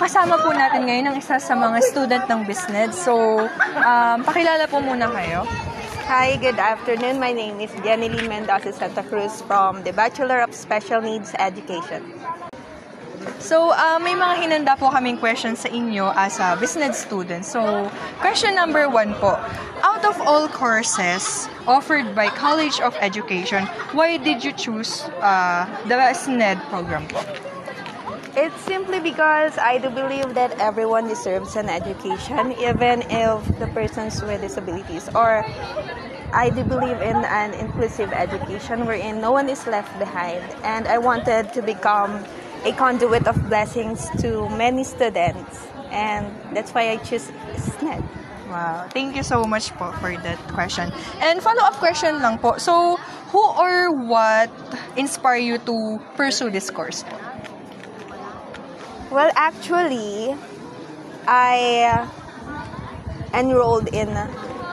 kasama po natin ngayon ang isa sa mga student ng BizNed. So, pakilala po muna kayo. Hi, good afternoon. My name is Jeneline Mendoza Santa Cruz from the Bachelor of Special Needs Education. So, may mga hinanda po kaming questions sa inyo as a BizNed student. So, question number 1 po. Out of all courses offered by College of Education, why did you choose the BizNed program po? It's simply because I do believe that everyone deserves an education, even if the persons with disabilities. Or I do believe in an inclusive education wherein no one is left behind. And I wanted to become a conduit of blessings to many students. And that's why I choose SNED. Wow. Thank you so much po for that question. And follow-up question lang po. So, who or what inspired you to pursue this course po? Well, actually, I enrolled in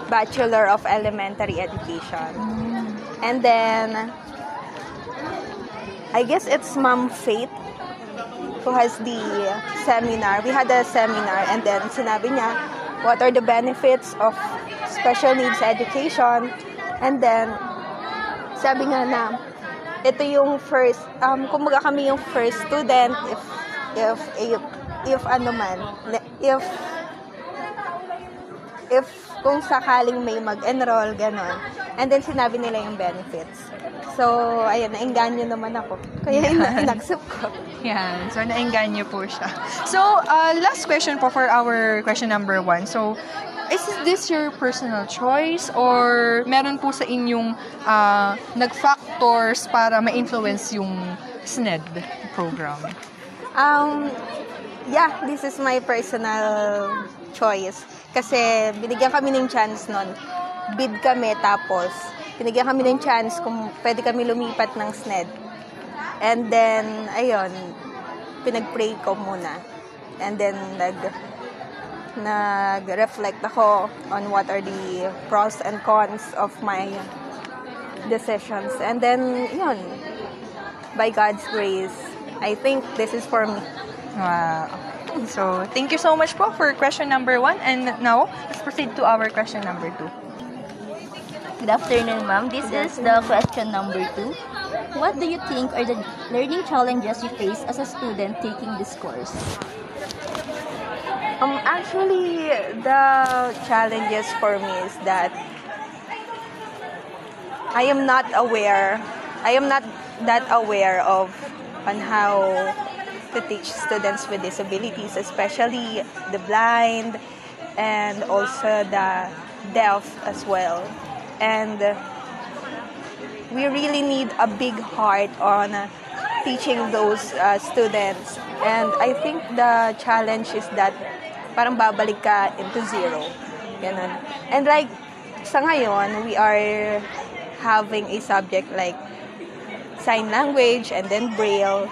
Bachelor of Elementary Education. And then, I guess it's Ma'am Faith who has the seminar. We had a seminar and then sinabi niya, what are the benefits of special needs education? And then, sabi nga na, ito yung first, kumbaga kami yung first student, if kung sakaling may mag-enroll, ganon. And then, sinabi nila yung benefits. So, ayun, naengganyo naman ako. Kaya inaccept ko. Yan. So, naengganyo po siya. So, last question po for our question number 1. So, is this your personal choice or meron po sa inyong nag-factors para ma-influence yung SNED program? Yeah, this is my personal choice. Kasi binigyan kami ng chance nun. Bid kami, tapos binigyan kami ng chance kung pwede kami lumipat ng SNED. And then, ayun, pinag-pray ko muna. And then, nag-reflect ako on what are the pros and cons of my decisions. And then, yun, by God's grace, I think this is for me. Wow. So, thank you so much po for question number 1. And now, let's proceed to our question number 2. Good afternoon, ma'am. This is the question number 2. What do you think are the learning challenges you face as a student taking this course? Actually, the challenges for me is that I am not that aware of on how to teach students with disabilities, especially the blind and also the deaf as well. And we really need a big heart on teaching those students. And I think the challenge is that parang babalik ka into zero. Ganun. And like, sa ngayon, we are having a subject like sign language and then Braille.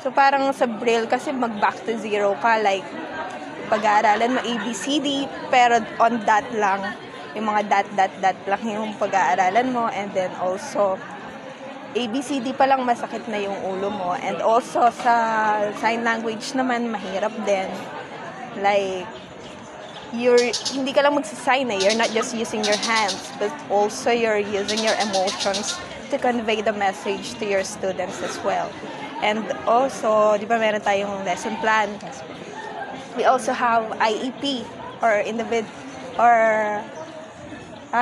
So, parang sa Braille kasi mag-back to zero ka. Like, pag-aaralan mo ABCD, pero on dot lang. Yung mga dot lang yung pag-aaralan mo. And then also, ABCD pa lang masakit na yung ulo mo. And also, sa sign language naman, mahirap din. Like, hindi ka lang magsasign eh. You're not just using your hands, but also you're using your emotions to convey the message to your students as well. And also, di ba meron tayong lesson plan? We also have IEP or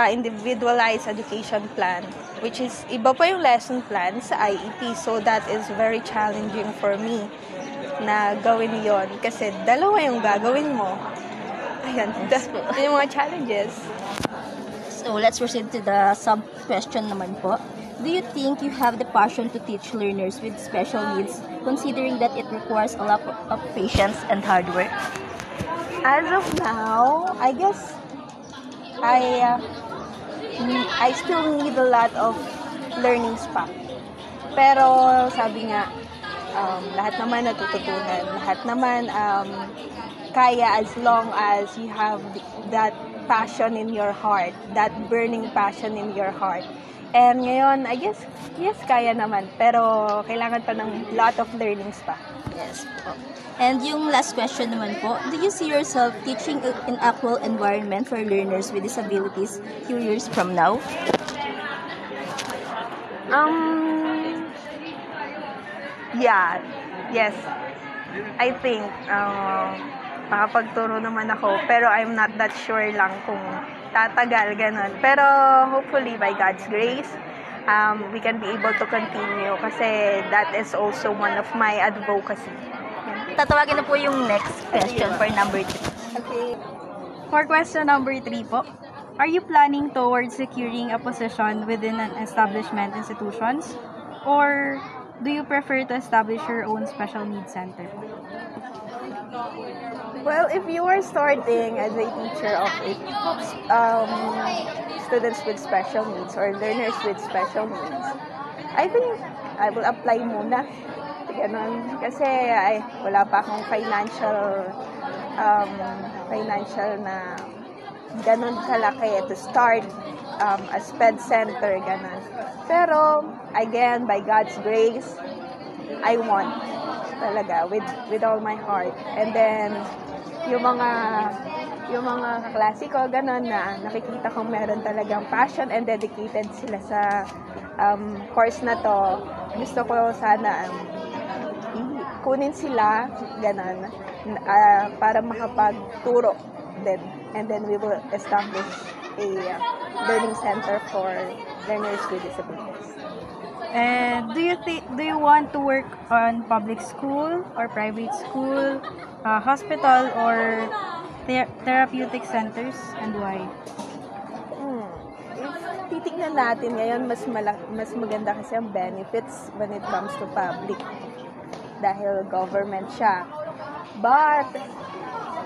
individualized education plan, which is iba pa yung lesson plan sa IEP. So that is very challenging for me na gawin yon kasi dalawa yung gagawin mo. Ayan, yung mga challenges. So let's proceed to the sub-question naman po. Do you think you have the passion to teach learners with special needs, considering that it requires a lot of patience and hard work? As of now, I guess I still need a lot of learnings pa. Pero sabi nga, lahat naman natututunan. Lahat naman kaya as long as you have that passion in your heart, that burning passion in your heart. And ngayon, I guess, yes, kaya naman. Pero kailangan pa ng lot of learnings pa. Yes po. And yung last question naman po, do you see yourself teaching in actual environment for learners with disabilities few years from now? Yeah, yes. I think, makapagturo naman ako. Pero I'm not that sure lang kung tatagal, ganun. Pero hopefully, by God's grace, we can be able to continue kasi that is also one of my advocacy. Tatawagin na po yung next question for number 3. Okay. For question number 3 po, are you planning towards securing a position within an establishment institutions? Or do you prefer to establish your own special needs center? Well, if you are starting as a teacher of students with special needs or learners with special needs, I think I will apply muna. Ganun. Kasi wala pa akong financial na ganun kalaki to start a SPED center, ganun. Pero, again, by God's grace, I want talaga with all my heart. And then, yung mga kaklase ko, ganun na nakikita kong meron talagang passion and dedicated sila sa course na to. Gusto ko sana kunin sila, ganun, para makapagturo din. And then we will establish a learning center for learners with disabilities. And do you want to work on public school or private school, hospital or therapeutic centers, and why? If titignan natin ngayon, mas maganda kasi ang benefits when it comes to public dahil government siya. But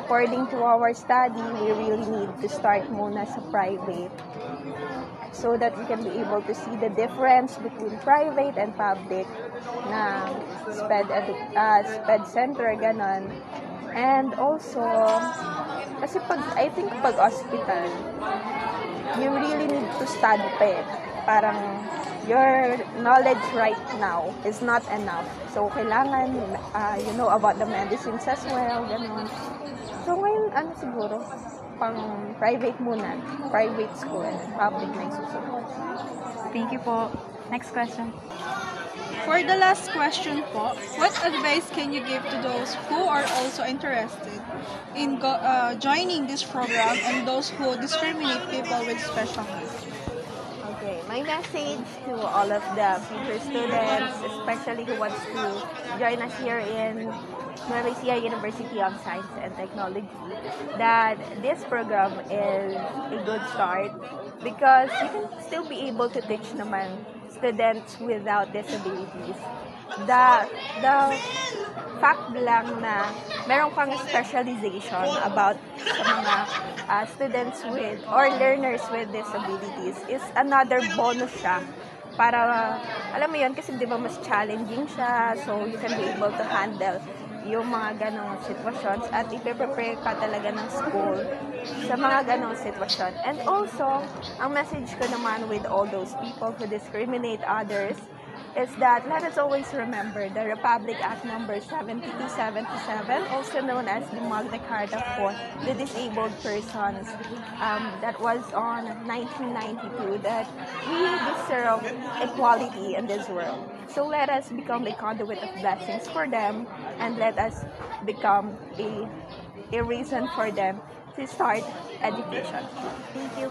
according to our study, we really need to start muna sa private so that we can be able to see the difference between private and public na SPED center, ganon. And also, kasi I think pag hospital, you really need to study pa eh. Parang your knowledge right now is not enough. So, kailangan you know about the medicines as well, ganon. So, ngayon, siguro, pang private muna, private school, and public na isusunod. Thank you po. Next question. For the last question po, what advice can you give to those who are also interested in joining this program and those who discriminate people with special needs? Okay, my message to all of the future students, especially who wants to join us here in Nueva Ecija University of Science and Technology, that this program is a good start because you can still be able to teach naman students without disabilities. The fact lang na meron kang specialization about sa mga students with or learners with disabilities is another bonus siya para, alam mo yun, kasi di ba mas challenging siya, so you can be able to handle yung mga ganong sitwasyons at ipe-prepare ka talaga ng school sa mga ganong sitwasyon. And also, ang message ko naman with all those people who discriminate others is that let us always remember the Republic Act number 7277, also known as the Magna Carta for the Disabled Persons, that was on 1992, that we deserve equality in this world. So let us become a conduit of blessings for them, and let us become a reason for them to start education. Thank you.